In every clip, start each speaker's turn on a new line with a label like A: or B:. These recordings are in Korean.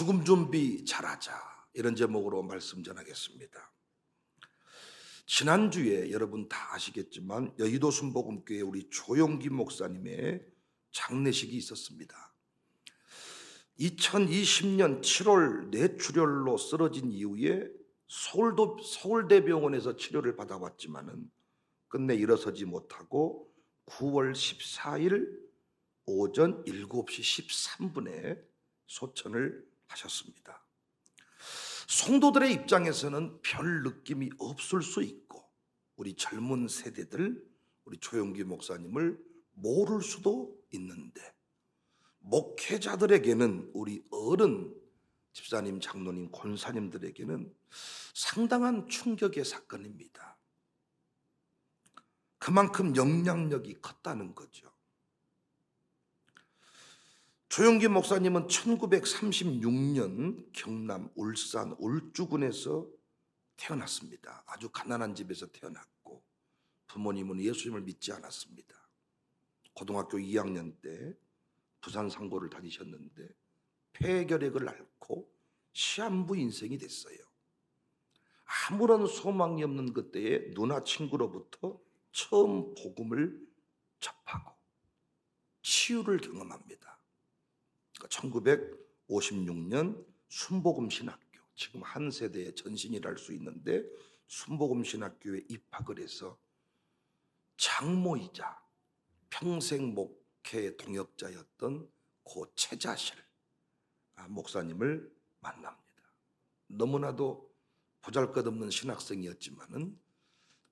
A: 죽음 준비 잘하자, 이런 제목으로 말씀 전하겠습니다. 지난주에 여러분 다 아시겠지만 여의도 순복음교회 우리 조용기 목사님의 장례식이 있었습니다. 2020년 7월 뇌출혈로 쓰러진 이후에 서울대병원에서 치료를 받아왔지만은 끝내 일어서지 못하고 9월 14일 오전 7시 13분에 소천을 하셨습니다. 성도들의 입장에서는 별 느낌이 없을 수 있고, 우리 젊은 세대들, 우리 조용기 목사님을 모를 수도 있는데, 목회자들에게는, 우리 어른 집사님, 장로님, 권사님들에게는 상당한 충격의 사건입니다. 그만큼 영향력이 컸다는 거죠. 조용기 목사님은 1936년 경남 울산 울주군에서 태어났습니다. 아주 가난한 집에서 태어났고, 부모님은 예수님을 믿지 않았습니다. 고등학교 2학년 때 부산 상고를 다니셨는데 폐결핵을 앓고 시한부 인생이 됐어요. 아무런 소망이 없는 그때에 누나 친구로부터 처음 복음을 접하고 치유를 경험합니다. 1956년 순복음신학교, 지금 한 세대의 전신이라 할 수 있는데 순복음신학교에 입학을 해서 장모이자 평생 목회 동역자였던 고 최자실 목사님을 만납니다. 너무나도 보잘것없는 신학생이었지만은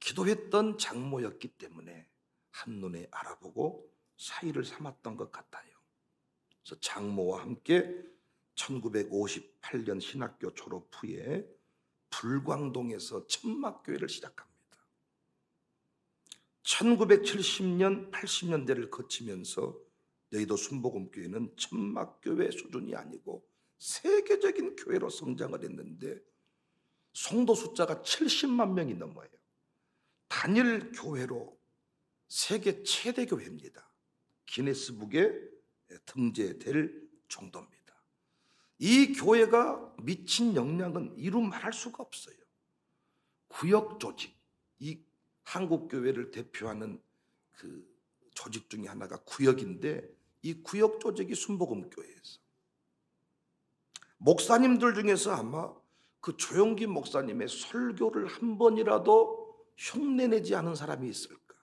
A: 기도했던 장모였기 때문에 한눈에 알아보고 사이를 삼았던 것 같아요. 그래서 장모와 함께 1958년 신학교 졸업 후에 불광동에서 천막교회를 시작합니다. 1970년, 80년대를 거치면서 여의도 순복음교회는 천막교회 수준이 아니고 세계적인 교회로 성장을 했는데 성도 숫자가 70만 명이 넘어요. 단일 교회로 세계 최대 교회입니다. 기네스북에 등재될 정도입니다. 이 교회가 미친 영향은 이루 말할 수가 없어요. 구역 조직, 이 한국 교회를 대표하는 그 조직 중에 하나가 구역인데, 이 구역 조직이 순복음교회에서 목사님들 중에서 아마 그 조용기 목사님의 설교를 한 번이라도 흉내내지 않은 사람이 있을까?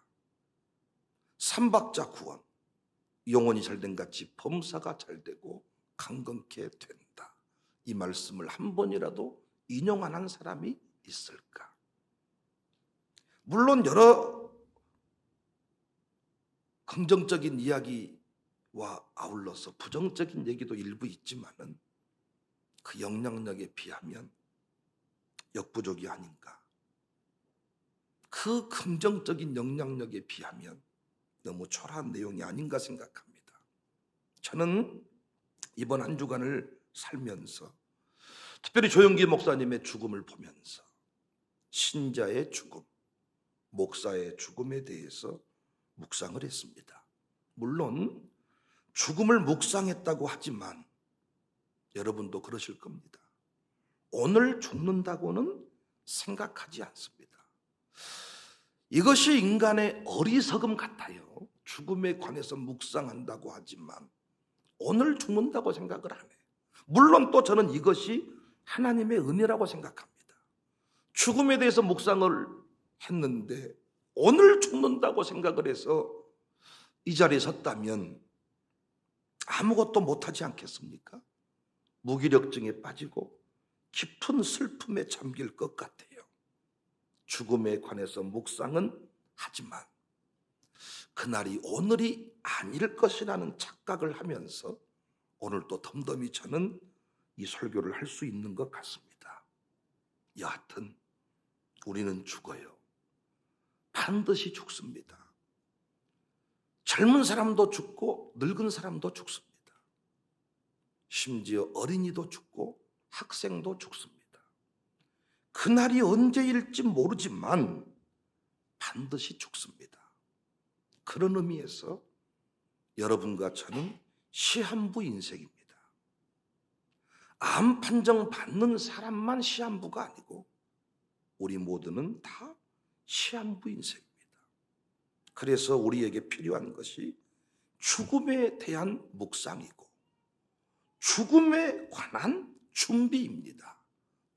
A: 삼박자 구원, 영혼이 잘된 같이 범사가 잘되고 강건케 된다, 이 말씀을 한 번이라도 인용 안 한 사람이 있을까? 물론 여러 긍정적인 이야기와 아울러서 부정적인 얘기도 일부 있지만은 그 영향력에 비하면 역부족이 아닌가. 그 긍정적인 영향력에 비하면 너무 초라한 내용이 아닌가 생각합니다. 저는 이번 한 주간을 살면서 특별히 조용기 목사님의 죽음을 보면서 신자의 죽음, 목사의 죽음에 대해서 묵상을 했습니다. 물론 죽음을 묵상했다고 하지만 여러분도 그러실 겁니다. 오늘 죽는다고는 생각하지 않습니다. 이것이 인간의 어리석음 같아요. 죽음에 관해서 묵상한다고 하지만 오늘 죽는다고 생각을 안 해요. 물론 또 저는 이것이 하나님의 은혜라고 생각합니다. 죽음에 대해서 묵상을 했는데 오늘 죽는다고 생각을 해서 이 자리에 섰다면 아무것도 못하지 않겠습니까? 무기력증에 빠지고 깊은 슬픔에 잠길 것 같아요. 죽음에 관해서 묵상은 하지만 그날이 오늘이 아닐 것이라는 착각을 하면서 오늘 또 덤덤히 저는 이 설교를 할 수 있는 것 같습니다. 여하튼 우리는 죽어요. 반드시 죽습니다. 젊은 사람도 죽고 늙은 사람도 죽습니다. 심지어 어린이도 죽고 학생도 죽습니다. 그날이 언제일지 모르지만 반드시 죽습니다. 그런 의미에서 여러분과 저는 시한부 인생입니다. 암 판정 받는 사람만 시한부가 아니고 우리 모두는 다 시한부 인생입니다. 그래서 우리에게 필요한 것이 죽음에 대한 묵상이고 죽음에 관한 준비입니다.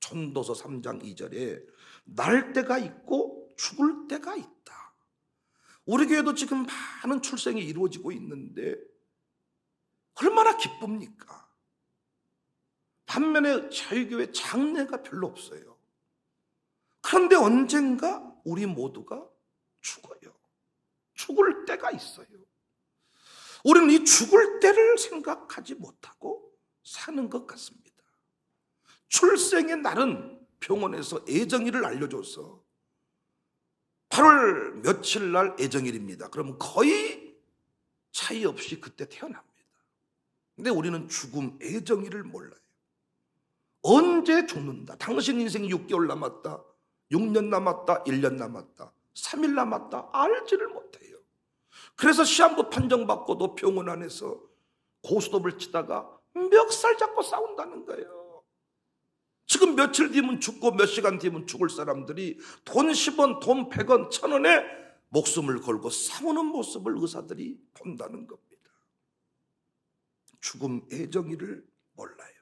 A: 전도서 3장 2절에 날 때가 있고 죽을 때가 있다. 우리 교회도 지금 많은 출생이 이루어지고 있는데 얼마나 기쁩니까? 반면에 저희 교회 장례가 별로 없어요. 그런데 언젠가 우리 모두가 죽어요. 죽을 때가 있어요. 우리는 이 죽을 때를 생각하지 못하고 사는 것 같습니다. 출생의 날은 병원에서 애정일을 알려줘서 8월 며칠 날 애정일입니다. 그러면 거의 차이 없이 그때 태어납니다. 근데 우리는 죽음 애정일을 몰라요. 언제 죽는다. 당신 인생이 6개월 남았다, 6년 남았다, 1년 남았다, 3일 남았다 알지를 못해요. 그래서 시한부 판정받고도 병원 안에서 고스톱을 치다가 멱살 잡고 싸운다는 거예요. 지금 며칠 뒤면 죽고 몇 시간 뒤면 죽을 사람들이 돈 10원, 돈 100원, 1000원에 목숨을 걸고 싸우는 모습을 의사들이 본다는 겁니다. 죽음 애정이를 몰라요.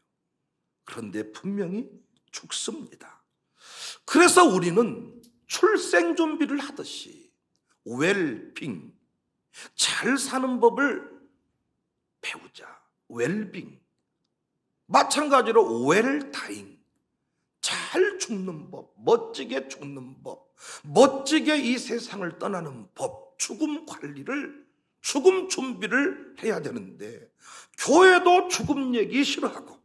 A: 그런데 분명히 죽습니다. 그래서 우리는 출생 준비를 하듯이 웰빙, 잘 사는 법을 배우자. 웰빙. 마찬가지로 웰다잉, 잘 죽는 법, 멋지게 죽는 법, 멋지게 이 세상을 떠나는 법, 죽음 관리를, 죽음 준비를 해야 되는데 교회도 죽음 얘기 싫어하고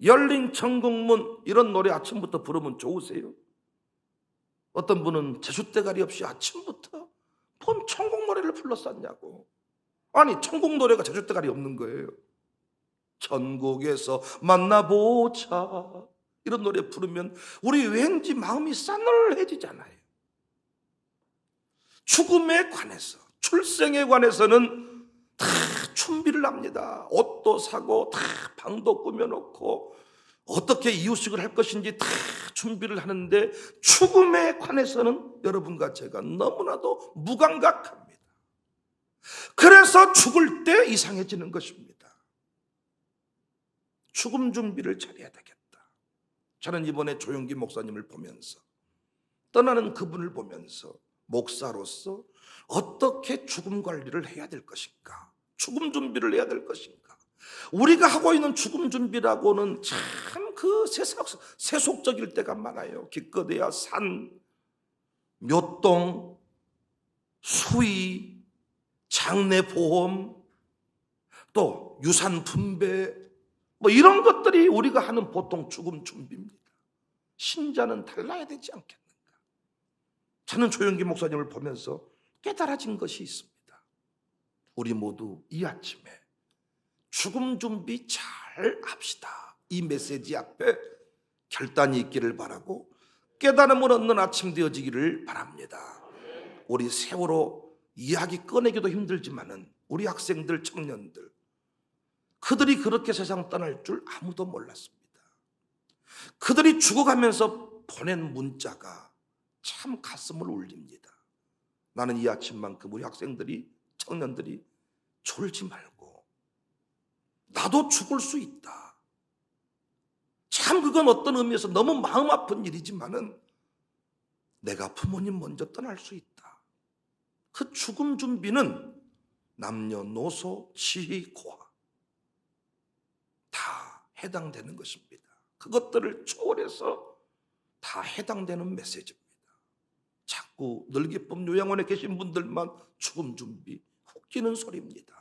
A: 열린 천국문 이런 노래 아침부터 부르면 좋으세요? 어떤 분은 제숫대가리 없이 아침부터 본 천국 노래를 불렀었냐고. 아니 천국 노래가 제숫대가리 없는 거예요. 천국에서 만나보자 이런 노래 부르면 우리 왠지 마음이 싸늘해지잖아요. 죽음에 관해서, 출생에 관해서는 다 준비를 합니다. 옷도 사고 다 방도 꾸며놓고 어떻게 이유식을 할 것인지 다 준비를 하는데 죽음에 관해서는 여러분과 제가 너무나도 무감각합니다. 그래서 죽을 때 이상해지는 것입니다. 죽음 준비를 잘해야 되겠다. 저는 이번에 조용기 목사님을 보면서, 떠나는 그분을 보면서 목사로서 어떻게 죽음 관리를 해야 될 것인가, 죽음 준비를 해야 될 것인가. 우리가 하고 있는 죽음 준비라고는 참 그 세속적일 때가 많아요. 기껏해야 산, 묘동, 수의, 장례보험, 또 유산 분배, 뭐 이런 것들이 우리가 하는 보통 죽음 준비입니다. 신자는 달라야 되지 않겠는가. 저는 조용기 목사님을 보면서 깨달아진 것이 있습니다. 우리 모두 이 아침에 죽음 준비 잘 합시다. 이 메시지 앞에 결단이 있기를 바라고 깨달음을 얻는 아침 되어지기를 바랍니다. 우리 세월호 이야기 꺼내기도 힘들지만은 우리 학생들, 청년들, 그들이 그렇게 세상 떠날 줄 아무도 몰랐습니다. 그들이 죽어가면서 보낸 문자가 참 가슴을 울립니다. 나는 이 아침만큼 우리 학생들이, 청년들이 졸지 말고 나도 죽을 수 있다. 참 그건 어떤 의미에서 너무 마음 아픈 일이지만은 내가 부모님 먼저 떠날 수 있다. 그 죽음 준비는 남녀노소, 지희, 고아 다 해당되는 것입니다. 그것들을 초월해서 다 해당되는 메시지입니다. 자꾸 늘기쁨 요양원에 계신 분들만 죽음 준비, 웃기는 소리입니다.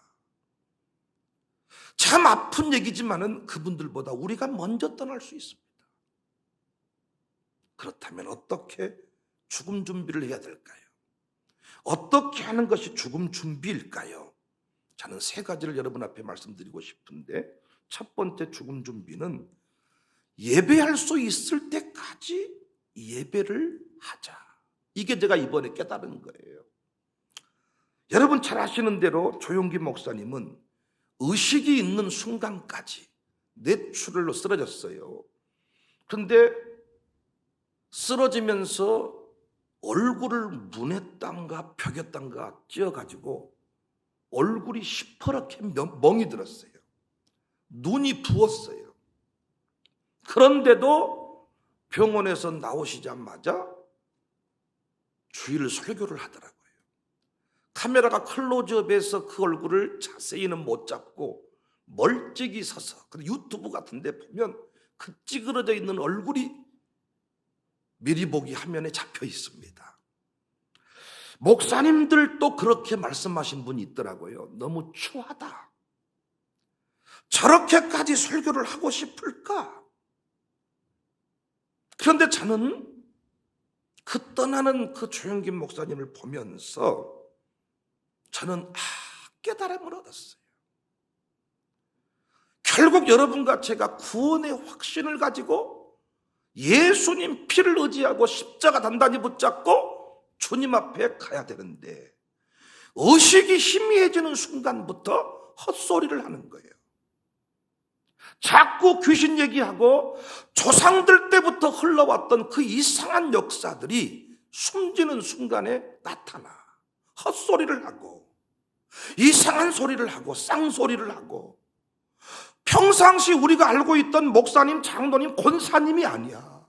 A: 참 아픈 얘기지만은 그분들보다 우리가 먼저 떠날 수 있습니다. 그렇다면 어떻게 죽음 준비를 해야 될까요? 어떻게 하는 것이 죽음 준비일까요? 저는 세 가지를 여러분 앞에 말씀드리고 싶은데, 첫 번째 죽음 준비는 예배할 수 있을 때까지 예배를 하자. 이게 제가 이번에 깨달은 거예요. 여러분 잘 아시는 대로 조용기 목사님은 의식이 있는 순간까지 뇌출혈로 쓰러졌어요. 그런데 쓰러지면서 얼굴을 문에 땅가 벽에 땅가 찧어가지고 얼굴이 시퍼렇게 멍이 들었어요. 눈이 부었어요. 그런데도 병원에서 나오시자마자 주일 설교를 하더라고요. 카메라가 클로즈업해서 그 얼굴을 자세히는 못 잡고 멀찍이 서서, 유튜브 같은 데 보면 그 찌그러져 있는 얼굴이 미리 보기 화면에 잡혀 있습니다. 목사님들도 그렇게 말씀하신 분이 있더라고요. 너무 추하다. 저렇게까지 설교를 하고 싶을까? 그런데 저는 그 떠나는 그 조영김 목사님을 보면서 저는 깨달음을 얻었어요. 결국 여러분과 제가 구원의 확신을 가지고 예수님 피를 의지하고 십자가 단단히 붙잡고 주님 앞에 가야 되는데 의식이 희미해지는 순간부터 헛소리를 하는 거예요. 자꾸 귀신 얘기하고 조상들 때부터 흘러왔던 그 이상한 역사들이 숨지는 순간에 나타나 헛소리를 하고 이상한 소리를 하고 쌍소리를 하고 평상시 우리가 알고 있던 목사님, 장로님, 권사님이 아니야.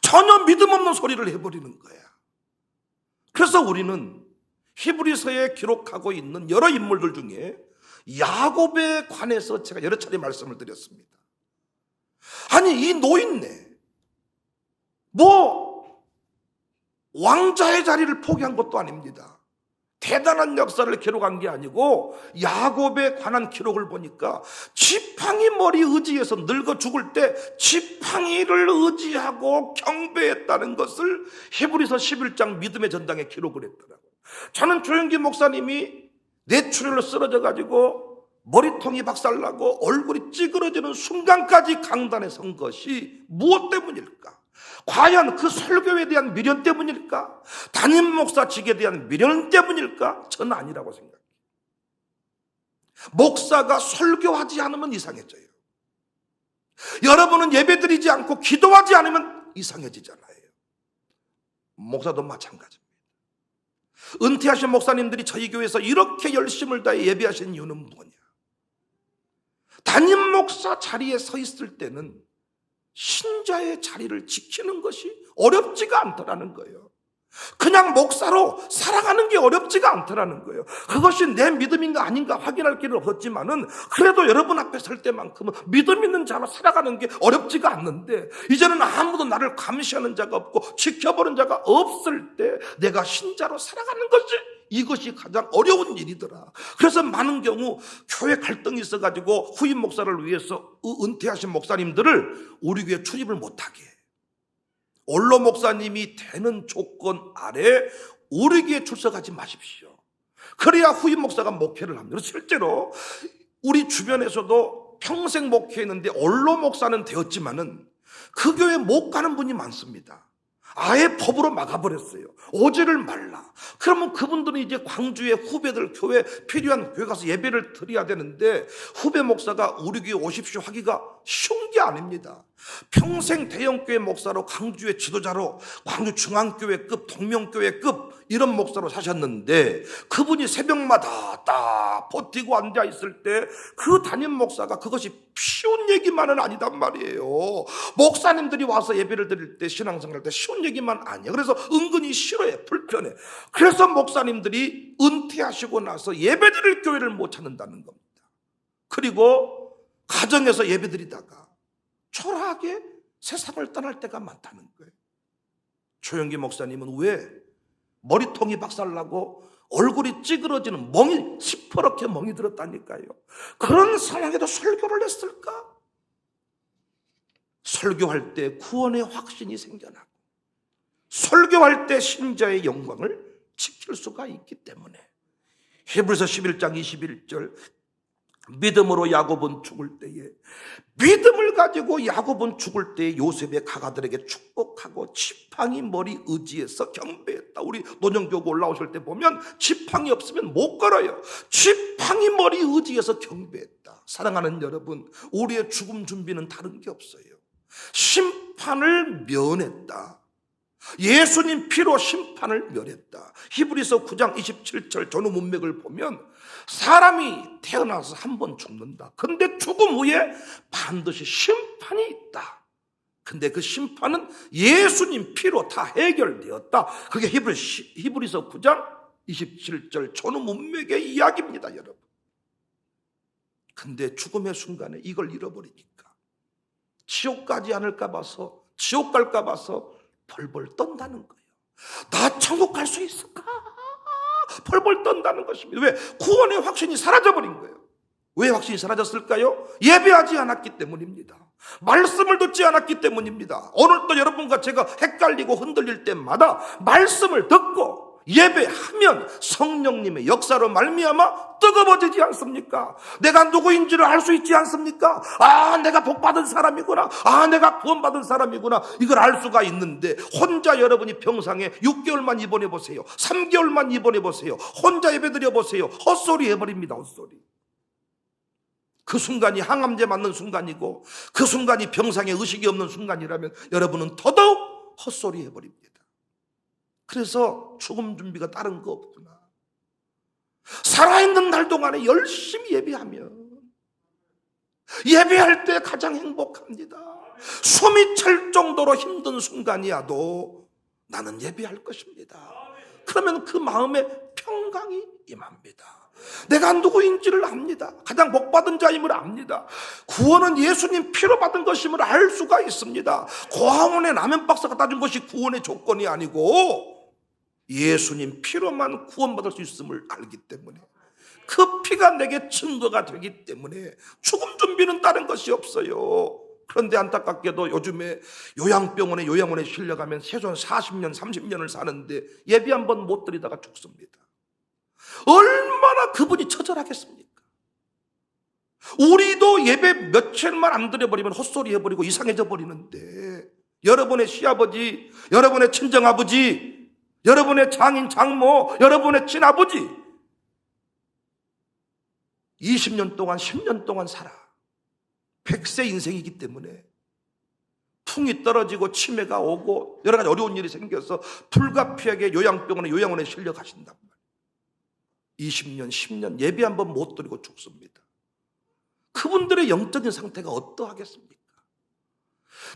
A: 전혀 믿음 없는 소리를 해버리는 거야. 그래서 우리는 히브리서에 기록하고 있는 여러 인물들 중에 야곱에 관해서 제가 여러 차례 말씀을 드렸습니다. 아니 이 노인네 왕자의 자리를 포기한 것도 아닙니다. 대단한 역사를 기록한 게 아니고 야곱에 관한 기록을 보니까 지팡이 머리 의지해서 늙어 죽을 때 지팡이를 의지하고 경배했다는 것을 히브리서 11장 믿음의 전당에 기록을 했더라고요. 저는 조영기 목사님이 뇌출혈로 쓰러져 가지고 머리통이 박살나고 얼굴이 찌그러지는 순간까지 강단에 선 것이 무엇 때문일까? 과연 그 설교에 대한 미련 때문일까? 담임 목사직에 대한 미련 때문일까? 저는 아니라고 생각해요. 목사가 설교하지 않으면 이상해져요. 여러분은 예배드리지 않고 기도하지 않으면 이상해지잖아요. 목사도 마찬가지입니다. 은퇴하신 목사님들이 저희 교회에서 이렇게 열심을 다해 예배하신 이유는 뭐냐? 담임 목사 자리에 서 있을 때는 신자의 자리를 지키는 것이 어렵지가 않더라는 거예요. 그냥 목사로 살아가는 게 어렵지가 않더라는 거예요. 그것이 내 믿음인가 아닌가 확인할 길은 없었지만은 그래도 여러분 앞에 설 때만큼은 믿음 있는 자로 살아가는 게 어렵지가 않는데 이제는 아무도 나를 감시하는 자가 없고 지켜보는 자가 없을 때 내가 신자로 살아가는 것이 이것이 가장 어려운 일이더라. 그래서 많은 경우 교회 갈등이 있어가지고 후임 목사를 위해서 은퇴하신 목사님들을 우리 교회 출입을 못하게 해요. 원로 목사님이 되는 조건 아래 우리 교회에 출석하지 마십시오. 그래야 후임 목사가 목회를 합니다. 실제로 우리 주변에서도 평생 목회했는데 원로 목사는 되었지만은 그 교회에 못 가는 분이 많습니다. 아예 법으로 막아버렸어요. 오지를 말라. 그러면 그분들은 이제 광주의 후배들 교회 필요한 교회 가서 예배를 드려야 되는데 후배 목사가 우리 교회 오십시오 하기가 쉬운 게 아닙니다. 평생 대형교회 목사로 광주의 지도자로 광주 중앙교회급 동명교회급 이런 목사로 사셨는데 그분이 새벽마다 딱 버티고 앉아 있을 때 그 담임 목사가 그것이 쉬운 얘기만은 아니단 말이에요. 목사님들이 와서 예배를 드릴 때 신앙생활할 때 쉬운 얘기만 아니에요. 그래서 은근히 싫어해, 불편해. 그래서 목사님들이 은퇴하시고 나서 예배 드릴 교회를 못 찾는다는 겁니다. 그리고 가정에서 예배 드리다가 초라하게 세상을 떠날 때가 많다는 거예요. 조영기 목사님은 왜 머리통이 박살나고 얼굴이 찌그러지는 멍이 시퍼렇게 멍이 들었다니까요. 그런 상황에도 설교를 했을까? 설교할 때 구원의 확신이 생겨나고 설교할 때 신자의 영광을 지킬 수가 있기 때문에 히브리서 11장 21절 믿음으로 야곱은 죽을 때에, 믿음을 가지고 야곱은 죽을 때에 요셉의 가가들에게 축복하고 지팡이 머리 의지해서 경배했다. 우리 노정교구 올라오실 때 보면 지팡이 없으면 못 걸어요. 지팡이 머리 의지해서 경배했다. 사랑하는 여러분, 우리의 죽음 준비는 다른 게 없어요. 심판을 면했다. 예수님 피로 심판을 면했다. 히브리서 9장 27절 전후 문맥을 보면 사람이 태어나서 한 번 죽는다. 근데 죽음 후에 반드시 심판이 있다. 근데 그 심판은 예수님 피로 다 해결되었다. 그게 히브리서 9장 27절 전후 문맥의 이야기입니다, 여러분. 근데 죽음의 순간에 이걸 잃어버리니까 지옥 가지 않을까 봐서, 지옥 갈까 봐서 벌벌 떤다는 거예요. 나 천국 갈 수 있을까? 벌벌 떤다는 것입니다. 왜? 구원의 확신이 사라져버린 거예요. 왜 확신이 사라졌을까요? 예배하지 않았기 때문입니다. 말씀을 듣지 않았기 때문입니다. 오늘도 여러분과 제가 헷갈리고 흔들릴 때마다 말씀을 듣고 예배하면 성령님의 역사로 말미암아 뜨거워지지 않습니까? 내가 누구인지를 알 수 있지 않습니까? 아, 내가 복받은 사람이구나. 아, 내가 구원받은 사람이구나. 이걸 알 수가 있는데 혼자 여러분이 평상에 6개월만 입원해 보세요. 3개월만 입원해 보세요. 혼자 예배드려 보세요. 헛소리 해버립니다. 헛소리. 그 순간이 항암제 맞는 순간이고 그 순간이 병상에 의식이 없는 순간이라면 여러분은 더더욱 헛소리 해버립니다. 그래서 죽음 준비가 다른 거 없구나. 살아있는 날 동안에 열심히 예배하면 예배할 때 가장 행복합니다. 숨이 찰 정도로 힘든 순간이야도 나는 예배할 것입니다. 그러면 그 마음에 평강이 임합니다. 내가 누구인지를 압니다. 가장 복받은 자임을 압니다. 구원은 예수님 피로 받은 것임을 알 수가 있습니다. 고아원에 라면 박스 갖다 준 것이 구원의 조건이 아니고 예수님 피로만 구원받을 수 있음을 알기 때문에, 그 피가 내게 증거가 되기 때문에 죽음 준비는 다른 것이 없어요. 그런데 안타깝게도 요즘에 요양원에 실려가면 최소한 40년 30년을 사는데 예배 한 번 못 드리다가 죽습니다. 얼마나 그분이 처절하겠습니까? 우리도 예배 며칠만 안 드려버리면 헛소리 해버리고 이상해져 버리는데, 여러분의 시아버지, 여러분의 친정아버지, 여러분의 장인 장모, 여러분의 친아버지 20년 동안 10년 동안 살아 100세 인생이기 때문에 풍이 떨어지고 치매가 오고 여러 가지 어려운 일이 생겨서 불가피하게 요양원에 실려 가신단 말이에요. 20년 10년 예배 한 번 못 드리고 죽습니다. 그분들의 영적인 상태가 어떠하겠습니까?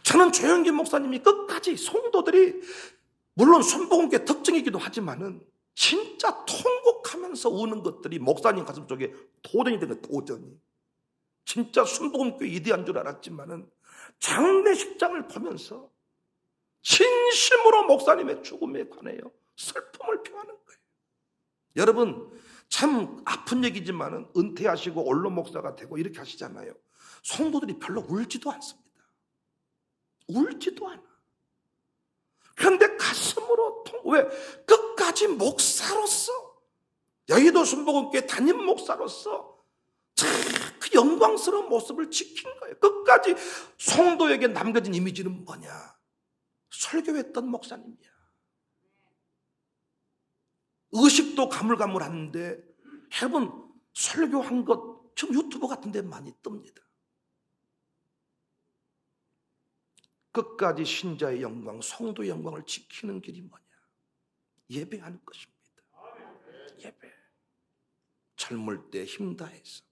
A: 저는 조영기 목사님이 끝까지 성도들이, 물론 순복음교회 특징이기도 하지만은 진짜 통곡하면서 우는 것들이 목사님 가슴 속에 도전이 된 거예요. 도전이. 진짜 순복음교회 이대한 줄 알았지만은 장례식장을 보면서 진심으로 목사님의 죽음에 관하여 슬픔을 표하는 거예요. 여러분, 참 아픈 얘기지만은 은퇴하시고 언론 목사가 되고 이렇게 하시잖아요. 성도들이 별로 울지도 않습니다. 울지도 않아. 그런데 가슴으로 왜? 끝까지 목사로서, 여의도 순복음교회 담임 목사로서 그 영광스러운 모습을 지킨 거예요. 끝까지 성도에게 남겨진 이미지는 뭐냐? 설교했던 목사님이야. 의식도 가물가물한데 여러분, 설교한 것 지금 유튜브 같은 데 많이 뜹니다. 끝까지 신자의 영광, 성도의 영광을 지키는 길이 뭐냐? 예배하는 것입니다. 예배. 젊을 때 힘 다해서.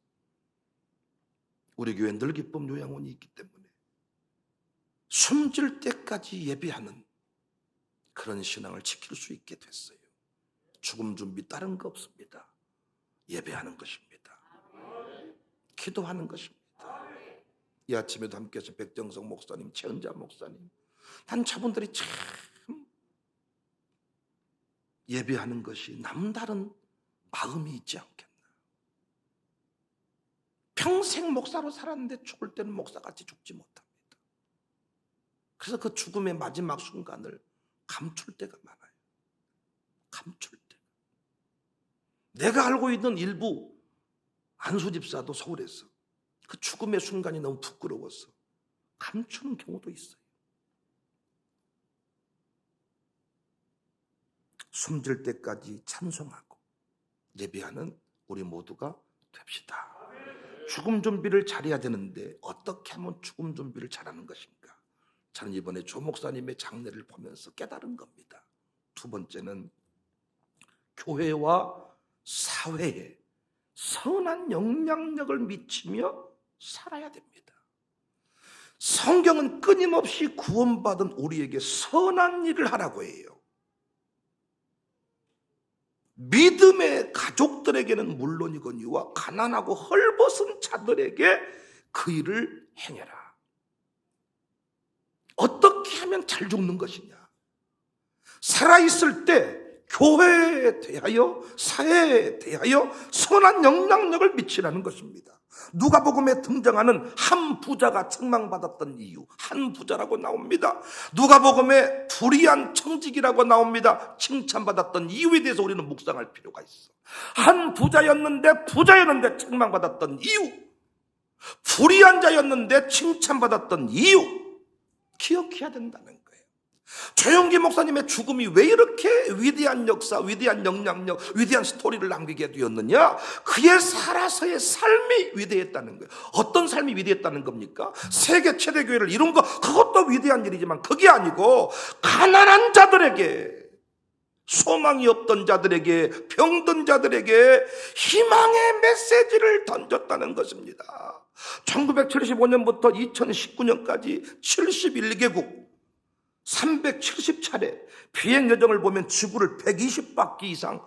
A: 우리 교회 늘기쁨 요양원이 있기 때문에 숨질 때까지 예배하는 그런 신앙을 지킬 수 있게 됐어요. 죽음 준비 다른 거 없습니다. 예배하는 것입니다. 기도하는 것입니다. 이 아침에도 함께해서 백정석 목사님, 최은자 목사님, 난 저분들이 참 예배하는 것이 남다른 마음이 있지 않겠나. 평생 목사로 살았는데 죽을 때는 목사같이 죽지 못합니다. 그래서 그 죽음의 마지막 순간을 감출 때가 많아요. 감출 때. 내가 알고 있는 일부 안수 집사도 서울에서 그 죽음의 순간이 너무 부끄러워서 감추는 경우도 있어요. 숨질 때까지 찬송하고 예배하는 우리 모두가 됩시다. 죽음 준비를 잘해야 되는데 어떻게 하면 죽음 준비를 잘하는 것인가? 저는 이번에 조 목사님의 장례를 보면서 깨달은 겁니다. 두 번째는 교회와 사회에 선한 영향력을 미치며 살아야 됩니다. 성경은 끊임없이 구원받은 우리에게 선한 일을 하라고 해요. 믿음의 가족들에게는 물론이거니와 가난하고 헐벗은 자들에게 그 일을 행해라. 어떻게 하면 잘 죽는 것이냐? 살아있을 때 교회에 대하여 사회에 대하여 선한 영향력을 미치라는 것입니다. 누가복음에 등장하는 한 부자가 책망받았던 이유, 한 부자라고 나옵니다. 누가복음에 불의한 청직이라고 나옵니다. 칭찬받았던 이유에 대해서 우리는 묵상할 필요가 있어. 한 부자였는데 책망받았던 이유, 불의한 자였는데 칭찬받았던 이유 기억해야 된다는 거예요. 조영기 목사님의 죽음이 왜 이렇게 위대한 역사, 위대한 영향력, 위대한 스토리를 남기게 되었느냐? 그의 살아서의 삶이 위대했다는 거예요. 어떤 삶이 위대했다는 겁니까? 세계 최대 교회를 이룬 거, 그것도 위대한 일이지만 그게 아니고 가난한 자들에게, 소망이 없던 자들에게, 병든 자들에게 희망의 메시지를 던졌다는 것입니다. 1975년부터 2019년까지 71개국 370차례 비행 여정을 보면 지구를 120바퀴 이상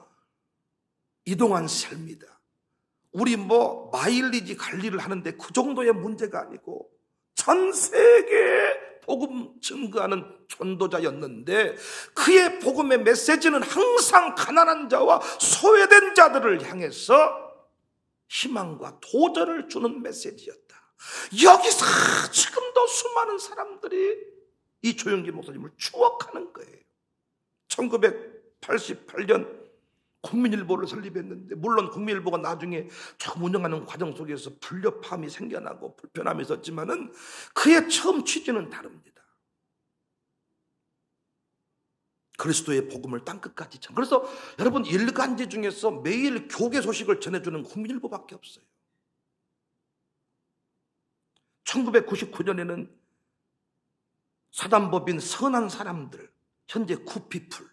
A: 이동한 셈입니다. 우리 마일리지 관리를 하는데 그 정도의 문제가 아니고 전 세계에 복음 증거하는 전도자였는데 그의 복음의 메시지는 항상 가난한 자와 소외된 자들을 향해서 희망과 도전을 주는 메시지였다. 여기서 지금도 수많은 사람들이 이 조영기 목사님을 추억하는 거예요. 1988년 국민일보를 설립했는데, 물론 국민일보가 나중에 조금 운영하는 과정 속에서 불협화음이 생겨나고 불편함이 있었지만은 그의 처음 취지는 다릅니다. 그리스도의 복음을 땅끝까지 전. 그래서 여러분, 일간지 중에서 매일 교계 소식을 전해주는 국민일보밖에 없어요. 1999년에는 사단법인 선한 사람들, 현재 굿피플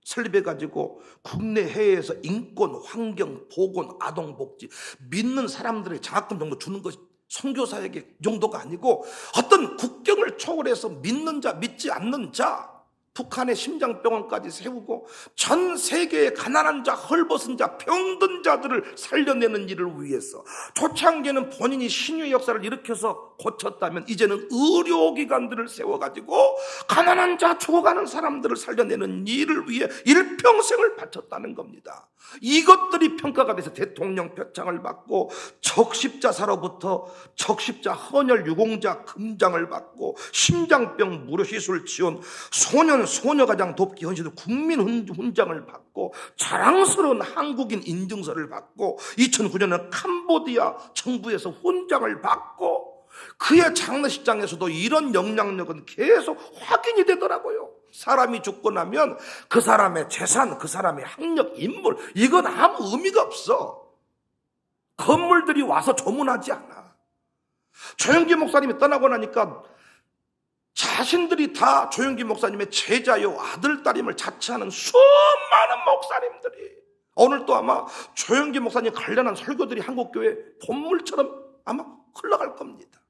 A: 설립해가지고 국내 해외에서 인권, 환경, 보건, 아동복지 믿는 사람들의 장학금 정도 주는 것이 선교사에게 정도가 아니고 어떤 국경을 초월해서 믿는 자, 믿지 않는 자, 북한의 심장병원까지 세우고 전 세계의 가난한 자, 헐벗은 자, 병든 자들을 살려내는 일을 위해서, 초창기에는 본인이 신유의 역사를 일으켜서 고쳤다면 이제는 의료기관들을 세워가지고 가난한 자, 죽어가는 사람들을 살려내는 일을 위해 일평생을 바쳤다는 겁니다. 이것들이 평가가 돼서 대통령 표창을 받고 적십자사로부터 적십자 헌혈 유공자 금장을 받고 심장병 무료 시술 지원, 소년 소녀가장 돕기 헌신으로 국민 훈장을 받고 자랑스러운 한국인 인증서를 받고 2009년에 캄보디아 정부에서 훈장을 받고 그의 장례식장에서도 이런 영향력은 계속 확인이 되더라고요. 사람이 죽고 나면 그 사람의 재산, 그 사람의 학력, 인물, 이건 아무 의미가 없어. 건물들이 와서 조문하지 않아. 조영기 목사님이 떠나고 나니까 자신들이 다 조영기 목사님의 제자요, 아들, 딸임을 자처하는 수많은 목사님들이 오늘 또 아마 조영기 목사님 관련한 설교들이 한국교회 본물처럼 아마 흘러갈 겁니다.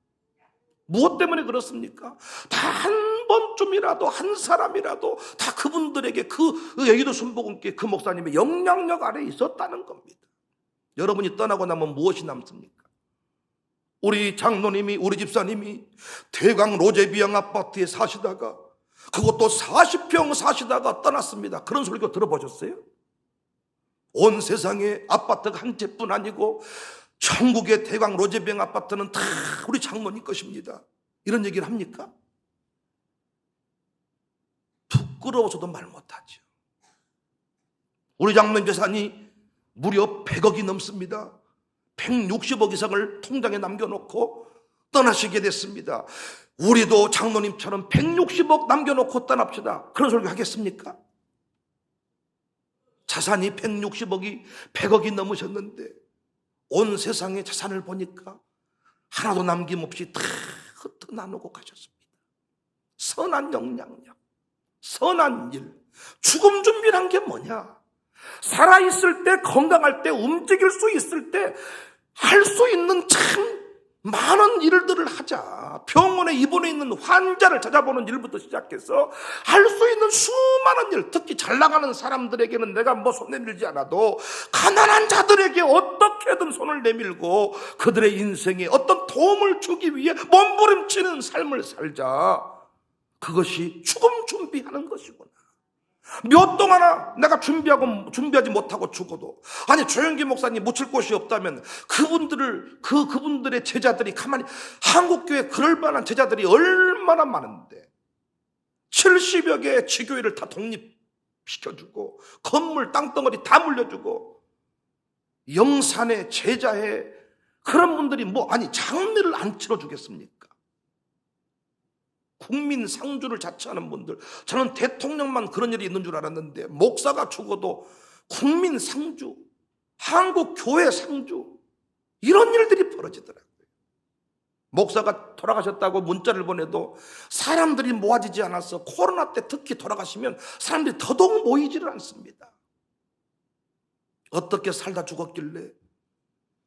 A: 무엇 때문에 그렇습니까? 다 한 번쯤이라도 한 사람이라도 다 그분들에게 그 여의도 순복음교회 그 목사님의 영향력 아래에 있었다는 겁니다. 여러분이 떠나고 나면 무엇이 남습니까? 우리 장로님이, 우리 집사님이 대강 로제비앙 아파트에 사시다가, 그것도 40평 사시다가 떠났습니다. 그런 설교 들어보셨어요? 온 세상에 아파트가 한 채뿐 아니고 전국의 대강 로제비앙 아파트는 다 우리 장로님 것입니다. 이런 얘기를 합니까? 부끄러워서도 말 못하죠. 우리 장로님 재산이 무려 100억이 넘습니다. 160억 이상을 통장에 남겨놓고 떠나시게 됐습니다. 우리도 장로님처럼 160억 남겨놓고 떠납시다. 그런 소리 하겠습니까? 자산이 160억이 100억이 넘으셨는데 온 세상의 자산을 보니까 하나도 남김없이 다 흩어 나누고 가셨습니다. 선한 영향력, 선한 일, 죽음 준비란 게 뭐냐? 살아있을 때, 건강할 때, 움직일 수 있을 때 할 수 있는 참 많은 일들을 하자. 병원에 입원해 있는 환자를 찾아보는 일부터 시작해서 할 수 있는 수많은 일, 특히 잘 나가는 사람들에게는 내가 뭐 손 내밀지 않아도 가난한 자들에게 어떻게든 손을 내밀고 그들의 인생에 어떤 도움을 주기 위해 몸부림치는 삶을 살자. 그것이 죽음 준비하는 것이구나. 몇 동안이나 내가 준비하지 못하고 죽어도, 아니 조영기 목사님 묻힐 곳이 없다면 그분들의 제자들이 가만히, 한국교회 그럴 만한 제자들이 얼마나 많은데 70여 개의 지교회를 다 독립시켜주고 건물 땅덩어리 다 물려주고 영산의 제자회 그런 분들이 장례를 안 치러주겠습니까? 국민 상주를 자처하는 분들, 저는 대통령만 그런 일이 있는 줄 알았는데 목사가 죽어도 국민 상주, 한국 교회 상주, 이런 일들이 벌어지더라고요. 목사가 돌아가셨다고 문자를 보내도 사람들이 모아지지 않아서 코로나 때 특히 돌아가시면 사람들이 더더욱 모이지를 않습니다. 어떻게 살다 죽었길래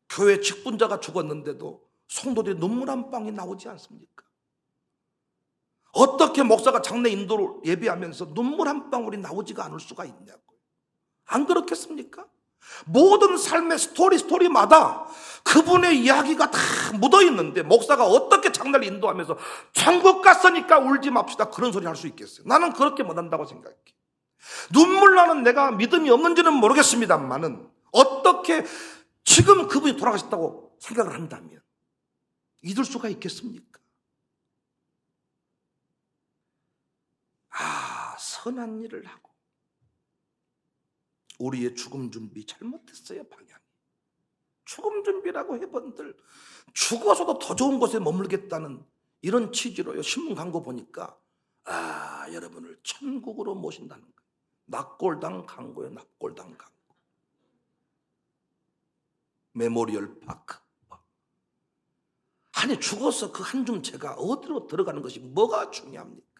A: 교회 직분자가 죽었는데도 성도들이 눈물 한 방이 나오지 않습니까? 어떻게 목사가 장례 인도를 예비하면서 눈물 한 방울이 나오지가 않을 수가 있냐고요. 안 그렇겠습니까? 모든 삶의 스토리마다 그분의 이야기가 다 묻어있는데 목사가 어떻게 장례를 인도하면서 천국 갔으니까 울지 맙시다 그런 소리 할 수 있겠어요? 나는 그렇게 못한다고 생각해. 눈물 나는 내가 믿음이 없는지는 모르겠습니다만은 어떻게 지금 그분이 돌아가셨다고 생각을 한다면 잊을 수가 있겠습니까? 선한 일을 하고 우리의 죽음 준비 잘못했어요. 방향이 죽음 준비라고 해본들 죽어서도 더 좋은 곳에 머물겠다는 이런 취지로요. 신문 광고 보니까 여러분을 천국으로 모신다는 거예요. 납골당 광고예요. 납골당 광고. 메모리얼 파크. 아니 죽어서 그 한 줌 채가 어디로 들어가는 것이 뭐가 중요합니까?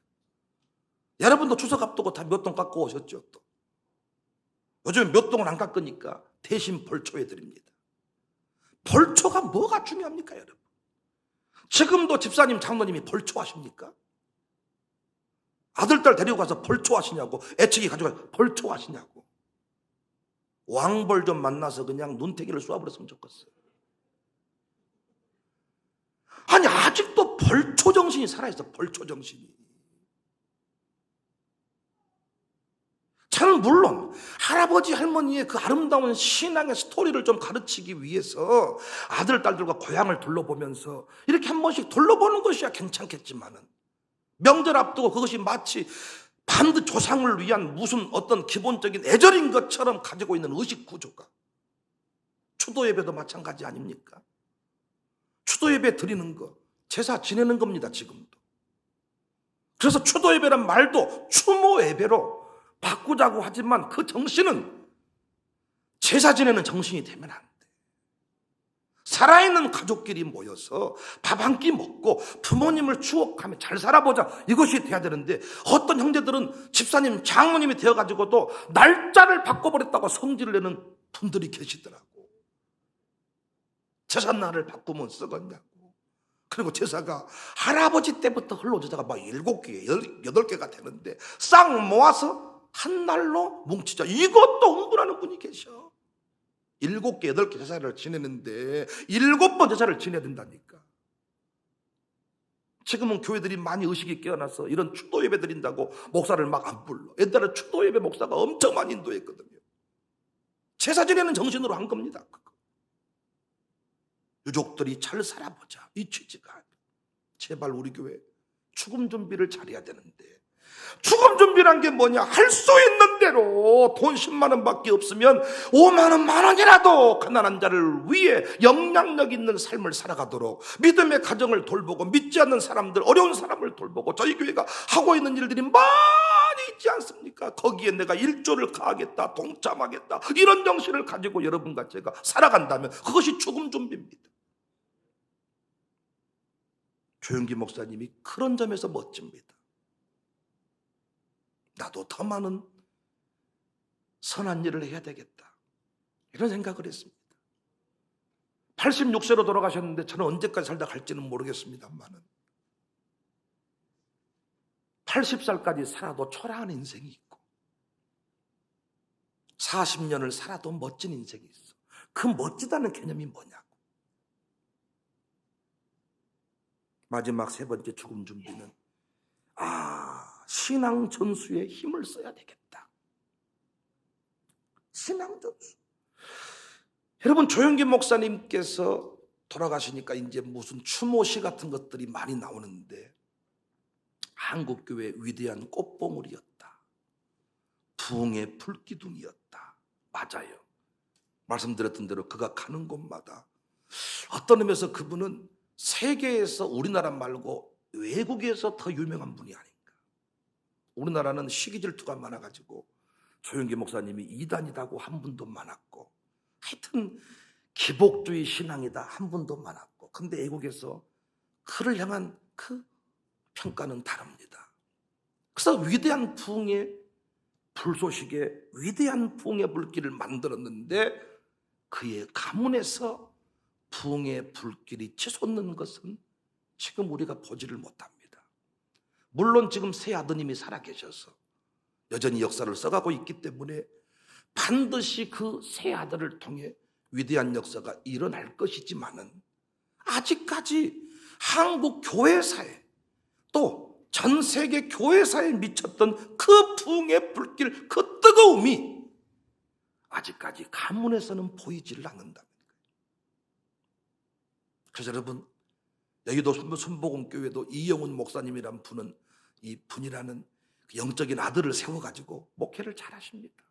A: 여러분도 추석 앞두고 다 몇 동 깎고 오셨죠? 또 요즘 몇 동은 안 깎으니까 대신 벌초해 드립니다. 벌초가 뭐가 중요합니까, 여러분? 지금도 집사님, 장로님이 벌초하십니까? 아들, 딸 데리고 가서 벌초하시냐고, 애측이 가져가서 벌초하시냐고. 왕벌 좀 만나서 그냥 눈탱이를 쏘아버렸으면 좋겠어요. 아니 아직도 벌초 정신이 살아있어. 벌초 정신이. 저는 물론 할아버지 할머니의 그 아름다운 신앙의 스토리를 좀 가르치기 위해서 아들 딸들과 고향을 둘러보면서 이렇게 한 번씩 둘러보는 것이야 괜찮겠지만은, 명절 앞두고 그것이 마치 반드 조상을 위한 무슨 어떤 기본적인 애절인 것처럼 가지고 있는 의식 구조가, 추도 예배도 마찬가지 아닙니까? 추도 예배 드리는 거 제사 지내는 겁니다. 지금도. 그래서 추도 예배란 말도 추모 예배로 바꾸자고 하지만 그 정신은 제사 지내는 정신이 되면 안 돼. 살아있는 가족끼리 모여서 밥 한 끼 먹고 부모님을 추억하며 잘 살아보자, 이것이 돼야 되는데 어떤 형제들은 집사님, 장모님이 되어가지고도 날짜를 바꿔버렸다고 성질을 내는 분들이 계시더라고. 제삿날을 바꾸면 썩었냐고. 그리고 제사가 할아버지 때부터 흘러온 제사가 막 7개, 8개가 되는데 싹 모아서 한 날로 뭉치자, 이것도 흥분하는 분이 계셔. 7개, 8개 제사를 지내는데 7번 제사를 지내야 된다니까. 지금은 교회들이 많이 의식이 깨어나서 이런 추도 예배 드린다고 목사를 막 안 불러. 옛날에 추도 예배 목사가 엄청 많이 인도했거든요. 제사 지내는 정신으로 한 겁니다. 유족들이 잘 살아보자, 이 취지가. 제발 우리 교회 죽음 준비를 잘해야 되는데 죽음 준비란 게 뭐냐? 할 수 있는 대로 돈 10만 원밖에 없으면 5만 원, 만 원이라도 가난한 자를 위해 영향력 있는 삶을 살아가도록, 믿음의 가정을 돌보고, 믿지 않는 사람들, 어려운 사람을 돌보고, 저희 교회가 하고 있는 일들이 많이 있지 않습니까? 거기에 내가 일조를 가하겠다, 동참하겠다, 이런 정신을 가지고 여러분과 제가 살아간다면 그것이 죽음 준비입니다. 조영기 목사님이 그런 점에서 멋집니다. 나도 더 많은 선한 일을 해야 되겠다, 이런 생각을 했습니다. 86세로 돌아가셨는데 저는 언제까지 살다 갈지는 모르겠습니다만은 80살까지 살아도 초라한 인생이 있고 40년을 살아도 멋진 인생이 있어. 그 멋지다는 개념이 뭐냐고. 마지막 세 번째 죽음 준비는 신앙 전수에 힘을 써야 되겠다. 신앙 전수. 여러분, 조영기 목사님께서 돌아가시니까 이제 무슨 추모시 같은 것들이 많이 나오는데, 한국교회 위대한 꽃봉오리였다, 부흥의 불기둥이었다. 맞아요. 말씀드렸던 대로 그가 가는 곳마다 어떤 의미에서 그분은 세계에서 우리나라 말고 외국에서 더 유명한 분이 아닌가. 우리나라는 시기 질투가 많아가지고 조영기 목사님이 이단이라고 한 분도 많았고, 하여튼 기복주의 신앙이다 한 분도 많았고, 근데 외국에서 그를 향한 그 평가는 다릅니다. 그래서 위대한 부흥의 불소식에 위대한 부흥의 불길을 만들었는데, 그의 가문에서 부흥의 불길이 치솟는 것은 지금 우리가 보지를 못합니다. 물론 지금 새 아드님이 살아계셔서 여전히 역사를 써가고 있기 때문에 반드시 그 새 아들을 통해 위대한 역사가 일어날 것이지만은, 아직까지 한국 교회사에 또 전 세계 교회사에 미쳤던 그 부흥의 불길, 그 뜨거움이 아직까지 가문에서는 보이지를 않는답니다. 그래서 여러분, 여의도 순복음교회도 이영훈 목사님이란 분은, 이 분이라는 영적인 아들을 세워가지고 목회를 잘하십니다.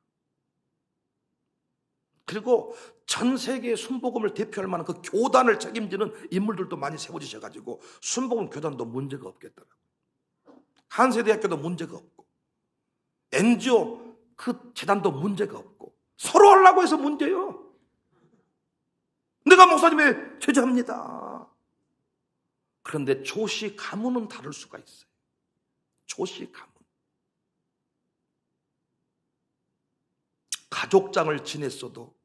A: 그리고 전 세계의 순복음을 대표할 만한 그 교단을 책임지는 인물들도 많이 세워지셔가지고 순복음 교단도 문제가 없겠더라고요. 한세대학교도 문제가 없고, NGO 그 재단도 문제가 없고, 서로 하려고 해서 문제요. 내가 목사님의 제자입니다. 그런데 조씨 가문은 다를 수가 있어요. 조씨 가문. 가족장을 지냈어도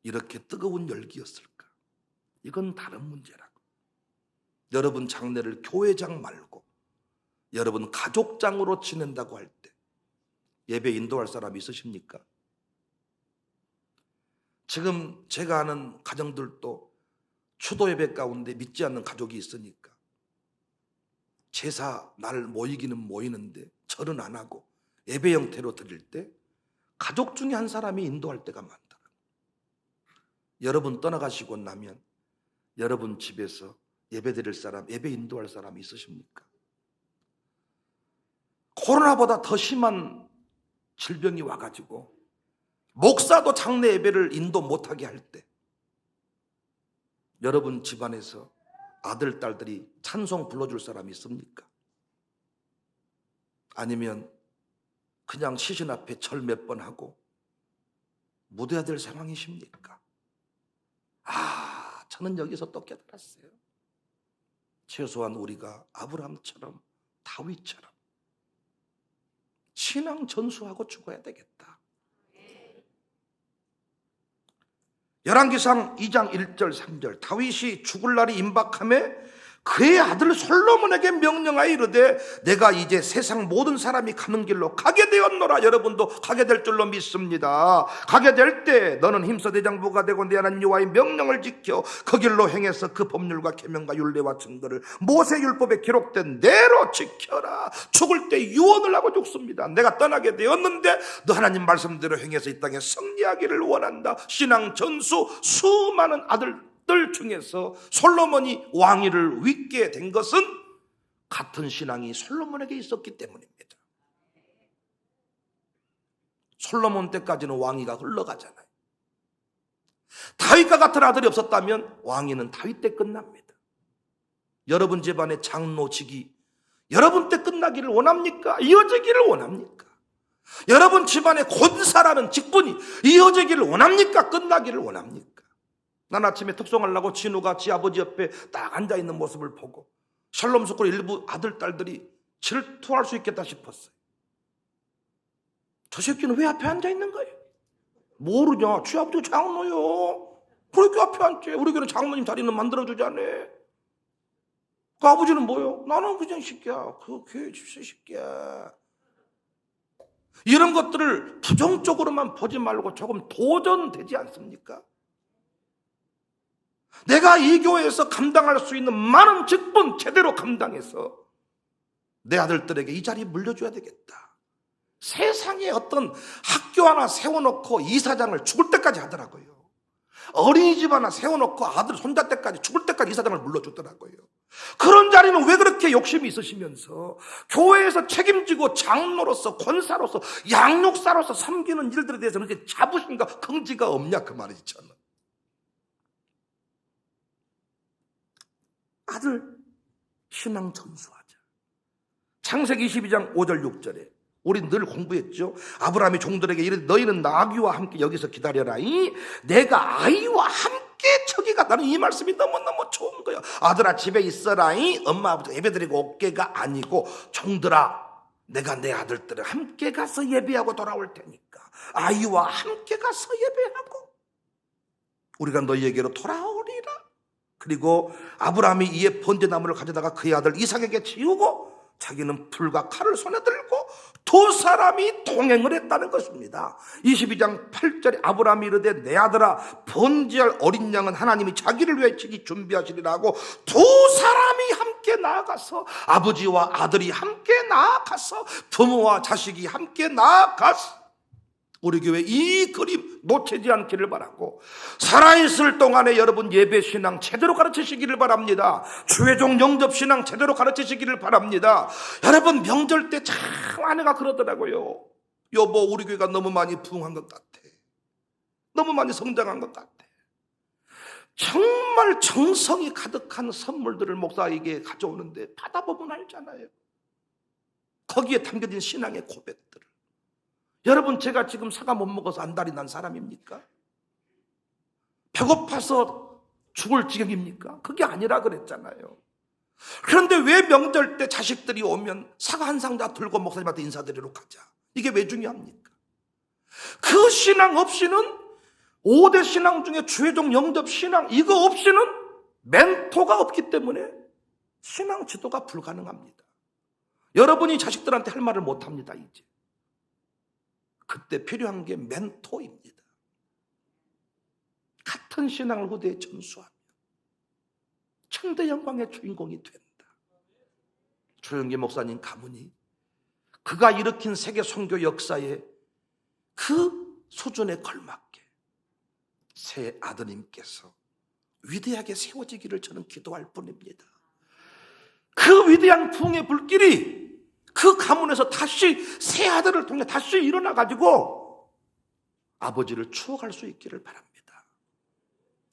A: 이렇게 뜨거운 열기였을까? 이건 다른 문제라고. 여러분 장례를 교회장 말고 여러분 가족장으로 지낸다고 할 때 예배 인도할 사람 있으십니까? 지금 제가 아는 가정들도 추도 예배 가운데 믿지 않는 가족이 있으니까 제사 날 모이기는 모이는데 절은 안 하고 예배 형태로 드릴 때 가족 중에 한 사람이 인도할 때가 많더라고요. 여러분 떠나가시고 나면 여러분 집에서 예배 드릴 사람, 예배 인도할 사람 있으십니까? 코로나보다 더 심한 질병이 와가지고 목사도 장례 예배를 인도 못하게 할 때 여러분 집안에서 아들, 딸들이 찬송 불러줄 사람이 있습니까? 아니면 그냥 시신 앞에 절 몇 번 하고 묻어야 될 상황이십니까? 저는 여기서 또 깨달았어요. 최소한 우리가 아브라함처럼 다윗처럼 신앙 전수하고 죽어야 되겠다. 열왕기상 2장 1절 3절 다윗이 죽을 날이 임박하매 그의 아들 솔로몬에게 명령하여 이르되 내가 이제 세상 모든 사람이 가는 길로 가게 되었노라. 여러분도 가게 될 줄로 믿습니다. 가게 될 때 너는 힘써 대장부가 되고 내 하나님 여호와의 명령을 지켜 그 길로 행해서 그 법률과 계명과 율례와 증거를 모세율법에 기록된 대로 지켜라. 죽을 때 유언을 하고 죽습니다. 내가 떠나게 되었는데 너 하나님 말씀대로 행해서 이 땅에 승리하기를 원한다. 신앙 전수. 수많은 아들들 중에서 솔로몬이 왕위를 윗게 된 것은 같은 신앙이 솔로몬에게 있었기 때문입니다. 솔로몬 때까지는 왕위가 흘러가잖아요. 다윗과 같은 아들이 없었다면 왕위는 다윗 때 끝납니다. 여러분 집안의 장로직이 여러분 때 끝나기를 원합니까? 이어지기를 원합니까? 여러분 집안의 권사라는 직분이 이어지기를 원합니까? 끝나기를 원합니까? 난 아침에 특송하려고 진우가 지 아버지 옆에 딱 앉아있는 모습을 보고 샬롬 스쿨 일부 아들, 딸들이 질투할 수 있겠다 싶었어요. 저 새끼는 왜 앞에 앉아있는 거예요? 모르냐? 지 아버지 장로요. 그러니까 앞에 앉지. 우리 교회는 장로님 자리는 만들어주지 않아. 그 아버지는 뭐요? 나는 그냥 새끼야. 그 교회 집사 새끼야. 이런 것들을 부정적으로만 보지 말고 조금 도전되지 않습니까? 내가 이 교회에서 감당할 수 있는 많은 직분 제대로 감당해서 내 아들들에게 이 자리 물려줘야 되겠다. 세상에 어떤 학교 하나 세워놓고 이사장을 죽을 때까지 하더라고요. 어린이집 하나 세워놓고 아들 손자 때까지 죽을 때까지 이사장을 물려주더라고요. 그런 자리는 왜 그렇게 욕심이 있으시면서 교회에서 책임지고 장로로서 권사로서 양육사로서 섬기는 일들에 대해서 그렇게 자부심과 긍지가 없냐 그 말이지. 저는 아들 신앙 전수하자. 창세기 22장 5절 6절에 우리 늘 공부했죠. 아브라함이 종들에게 이르되 너희는 나귀와 함께 여기서 기다려라이 내가 아이와 함께 저기 가. 나는 이 말씀이 너무너무 좋은 거예요. 아들아 집에 있어라이 엄마 아버지 예배드리고 올게가 아니고 종들아 내가 내 아들들을 함께 가서 예배하고 돌아올 테니까 아이와 함께 가서 예배하고 우리가 너희에게로 돌아오리라. 그리고 아브라함이 이에 번제나무를 가져다가 그의 아들 이삭에게 지우고 자기는 불과 칼을 손에 들고 두 사람이 동행을 했다는 것입니다. 22장 8절에 아브라함이 이르되 내 아들아 번제할 어린 양은 하나님이 자기를 위해 지기 준비하시리라 하고 두 사람이 함께 나아가서 아버지와 아들이 함께 나아가서 부모와 자식이 함께 나아가서 우리 교회 이 그림 놓치지 않기를 바라고 살아있을 동안에 여러분 예배신앙 제대로 가르치시기를 바랍니다. 주회종 영접신앙 제대로 가르치시기를 바랍니다. 여러분 명절 때 참 아내가 그러더라고요. 여보 우리 교회가 너무 많이 부흥한 것 같아. 너무 많이 성장한 것 같아. 정말 정성이 가득한 선물들을 목사에게 가져오는데 받아보면 알잖아요. 거기에 담겨진 신앙의 고백들을. 여러분 제가 지금 사과 못 먹어서 안달이 난 사람입니까? 배고파서 죽을 지경입니까? 그게 아니라 그랬잖아요. 그런데 왜 명절 때 자식들이 오면 사과 한 상자 들고 목사님한테 인사드리러 가자. 이게 왜 중요합니까? 그 신앙 없이는 5대 신앙 중에 주회종 영접 신앙 이거 없이는 멘토가 없기 때문에 신앙 지도가 불가능합니다. 여러분이 자식들한테 할 말을 못합니다. 이제 그때 필요한 게 멘토입니다. 같은 신앙을 후대에 전수하며 청대 영광의 주인공이 된다. 조영기 목사님 가문이 그가 일으킨 세계 선교 역사에 그 수준에 걸맞게 새 아드님께서 위대하게 세워지기를 저는 기도할 뿐입니다. 그 위대한 부흥의 불길이 그 가문에서 다시 새 아들을 통해 다시 일어나가지고 아버지를 추억할 수 있기를 바랍니다.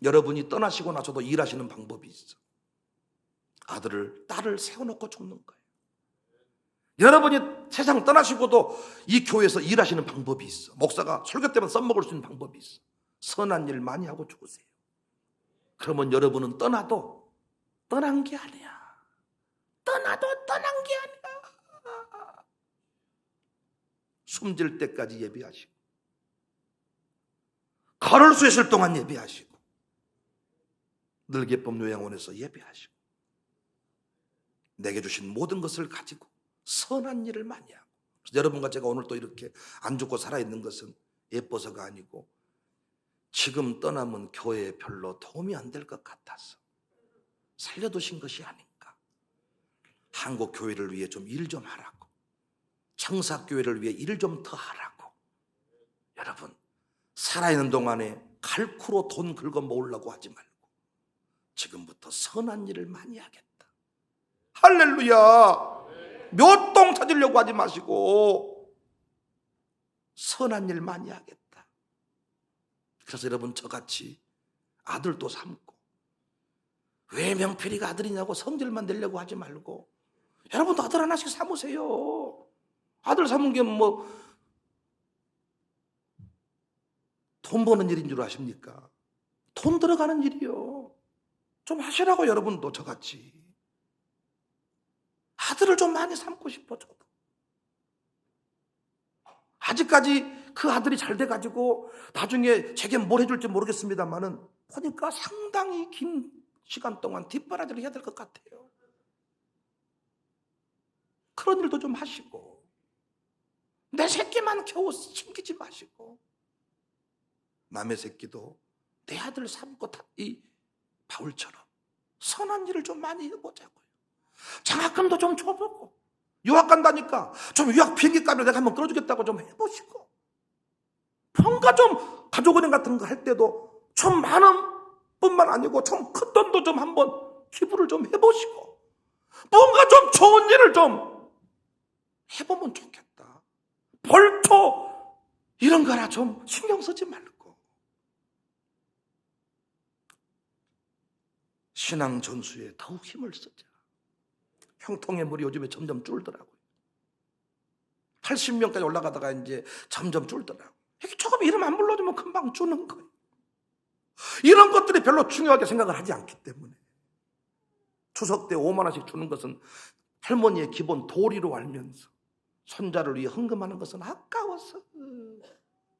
A: 여러분이 떠나시고 나서도 일하시는 방법이 있어. 아들을, 딸을 세워놓고 죽는 거예요. 여러분이 세상 떠나시고도 이 교회에서 일하시는 방법이 있어. 목사가 설교 때만 써먹을 수 있는 방법이 있어. 선한 일 많이 하고 죽으세요. 그러면 여러분은 떠나도 떠난 게 아니야. 떠나도 떠난 게 아니야. 숨질 때까지 예배하시고 걸을 수 있을 동안 예배하시고 늘개법 요양원에서 예배하시고 내게 주신 모든 것을 가지고 선한 일을 많이 하고 여러분과 제가 오늘 또 이렇게 안 죽고 살아있는 것은 예뻐서가 아니고 지금 떠나면 교회에 별로 도움이 안 될 것 같아서 살려두신 것이 아닌가. 한국 교회를 위해 좀 일 좀 하라고 청사교회를 위해 일을 좀 더 하라고. 여러분 살아있는 동안에 칼쿠로 돈 긁어 모으려고 하지 말고 지금부터 선한 일을 많이 하겠다. 할렐루야. 몇 동 찾으려고 하지 마시고 선한 일 많이 하겠다. 그래서 여러분 저같이 아들도 삼고, 왜 명필이가 아들이냐고 성질만 내려고 하지 말고 여러분도 아들 하나씩 삼으세요. 아들 삼은 게 뭐 돈 버는 일인 줄 아십니까? 돈 들어가는 일이요. 좀 하시라고 여러분도 저같이. 아들을 좀 많이 삼고 싶어 저도. 아직까지 그 아들이 잘 돼가지고 나중에 제게 뭘 해줄지 모르겠습니다만은 보니까 상당히 긴 시간 동안 뒷바라지를 해야 될 것 같아요. 그런 일도 좀 하시고, 내 새끼만 겨우 챙기지 마시고, 남의 새끼도 내 아들 삼고 이 바울처럼 선한 일을 좀 많이 해보자고요. 장학금도 좀 줘보고, 유학 간다니까 좀 유학 비행기 값을 내가 한번 끌어주겠다고 좀 해보시고, 뭔가 좀 가족은행 같은 거 할 때도 좀 많은 뿐만 아니고 좀 큰 돈도 좀 한번 기부를 좀 해보시고, 뭔가 좀 좋은 일을 좀 해보면 좋겠다. 벌초 이런 거나 좀 신경 쓰지 말고. 신앙 전수에 더욱 힘을 쓰자. 형통의 물이 요즘에 점점 줄더라고요. 80명까지 올라가다가 이제 점점 줄더라고요. 이게 조금 이름 안 불러주면 금방 주는 거예요. 이런 것들이 별로 중요하게 생각을 하지 않기 때문에 추석 때 5만 원씩 주는 것은 할머니의 기본 도리로 알면서 손자를 위해 헌금하는 것은 아까워서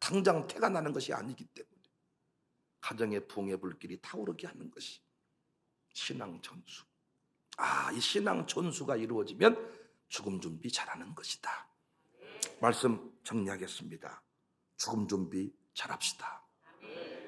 A: 당장 태가 나는 것이 아니기 때문에 가정의 붕의 불길이 타오르게 하는 것이 신앙 전수. 이 신앙 전수가 이루어지면 죽음 준비 잘하는 것이다. 말씀 정리하겠습니다. 죽음 준비 잘합시다.